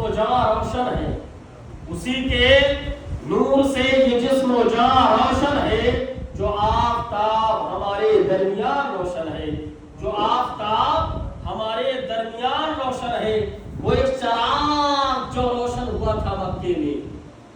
و جاں روشن ہے، اسی کے نور سے یہ جسم و جاں روشن ہے، جو آفتاب ہمارے درمیان روشن ہے، جو آفتاب ہمارے درمیان روشن ہے۔ وہ ایک چراغ جو روشن ہوا تھا مکے میں،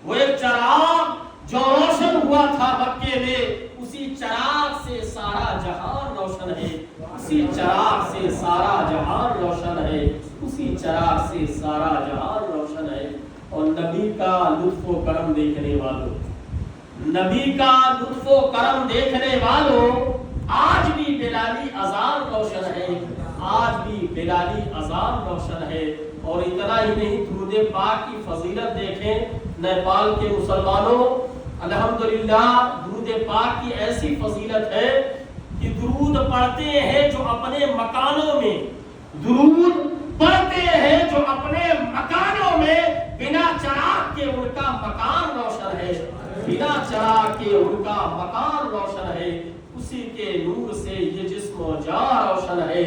وہ ایک چراغ جو روشن ہوا تھا مکے میں، اسی چراغ سے سارا جہان روشن ہے، اسی چراغ سے سارا جہان روشن ہے، اسی چراغ سے سارا جہان روشن ہے۔ اور نبی کا لطف و کرم دیکھنے والوں، نبی کا لطف و کرم دیکھنے والوں، آج بھی بلالی اذان روشن ہے، آج بھی بلالی اذان روشن ہے۔ اور اتنا ہی نہیں، درود پاک کی فضیلت دیکھیں نیپال کے مسلمانوں، الحمدللہ درود پاک کی ایسی فضیلت ہے کہ درود پڑھتے ہیں جو اپنے مکانوں میں، درود پڑھتے ہیں جو اپنے مکانوں میں، بنا چراغ کے ان کا مکان روشن ہے، بنا چراغ کے ان کا مکان روشن ہے، اسی کے نور سے یہ جسم و جاں روشن ہے،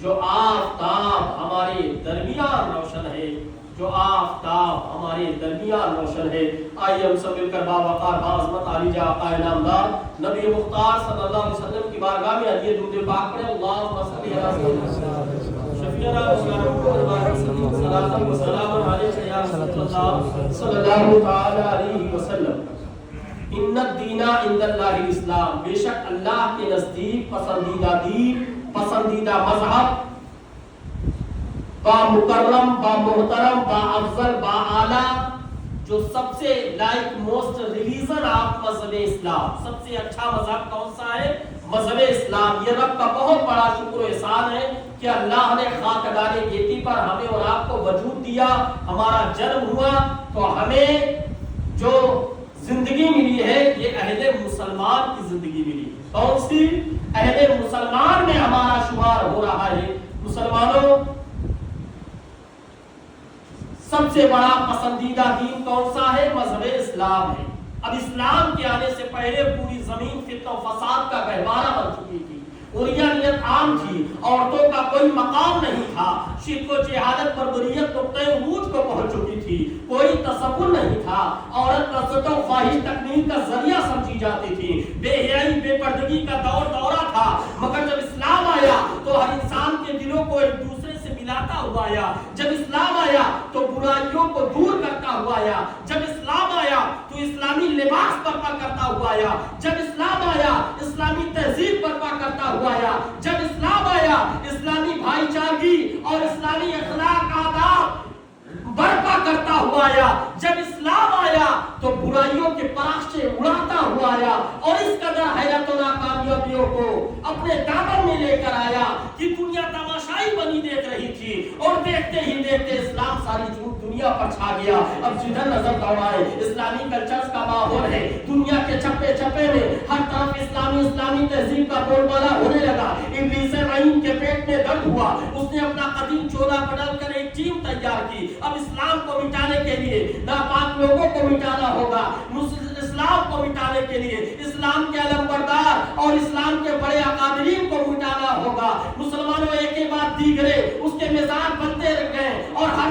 جو آفتاب ہمارے درمیان روشن ہے، جو آفتاب ہمارے درمیان روشن ہے۔ آئیے ہم سب مل کر باوقار باعظمت عالی جا آقا نامدار نبی مختار صلی اللہ علیہ وسلم کی بارگاہ میں ہدیہ درود پاک پڑھیں۔ اللہم صلی علی سیدنا شفیعنا محمد صلاۃ و سلام علیہ یا رسول اللہ صلی اللہ تعالی علیہ وسلم۔ ان الدین عند اللہ الاسلام، بے شک اللہ کے نزدیک پسندیدہ دین، پسندیدہ مذہب، با مکرم، با محترم، با افضل، با اعلیٰ، جو سب سے لائک موسٹ ریلیجن آف مذہب اسلام، سب سے اچھا مذہب کون سا ہے؟ مذہب اسلام۔ یہ رب کا بہت بڑا شکر و احسان ہے کہ اللہ نے خاکدار گیتی پر ہمیں اور آپ کو وجود دیا، ہمارا جنم ہوا، تو ہمیں جو زندگی ملی ہے یہ اہل مسلمان کی زندگی ملی۔ کون سی؟ اہل مسلمان میں ہمارا شمار ہو رہا ہے۔ مسلمانوں، سب سے بڑا پسندیدہ دین کون سا ہے؟ مذہب اسلام ہے۔ اب اسلام کے آنے سے پہلے پوری زمین فتنہ و فساد کا گہوارہ بن چکی تھی، عریانیت عام تھی، عورتوں کا کوئی مقام نہیں تھا، شرک و جہالت بربریت نقطۂ عروج کو پہنچ چکی تھی، کوئی تصور نہیں تھا، عورت لذت و خواہش تکمیل کا ذریعہ سمجھی جاتی تھی، بے حیائی بے پردگی کا دورہ تھا۔ مگر جب اسلام آیا تو ہر انسان کے دلوں کو ایک دوسرے سے ملاتا ہوا آیا، جب اسلام آیا تو برائیوں کو دور کرتا ہوا آیا، جب اسلام آیا تو اسلامی لباس برپا کرتا ہوا آیا، جب اسلام آیا اسلامی تہذیب برپا کرتا ہوا آیا، جب اسلام آیا اسلامی بھائی چارگی اور اسلامی اخلاق آداب برپا کرتا ہوا آیا، جب اسلام آیا تو برائیوں کے پراشے اڑاتا ہوا آیا، اور اس قدر حیرت و ناکامیابیوں کو اپنے دامن میں لے کر آیا کہ دنیا تماشائی بنی دیکھ رہی تھی، اور دیکھتے ہی دیکھتے اسلام ساری دنیا پر چھا گیا۔ اب جدھر نظر دوڑائے اسلامی کلچرز کا ماحول ہے، دنیا کے چپے چپے میں ہر طرف اسلامی تہذیب کا بول بالا ہونے لگا۔ ابلیس لعین کے پیٹ میں درد ہوا، اس نے اپنا قدیم چولا بدل کر ایک ٹیم تیار کی۔ اب اسلام کو مٹانے کے لیے ناپاک لوگوں کو مٹانا ہوگا، اسلام کو مٹانے کے لیے اسلام کے علم بردار اور اسلام کے بڑے اکابرین کو مٹانا ہوگا۔ مسلمانوں ایک کے بعد دیگرے اس کے مزاج بنتے رہ گئے، اور ہر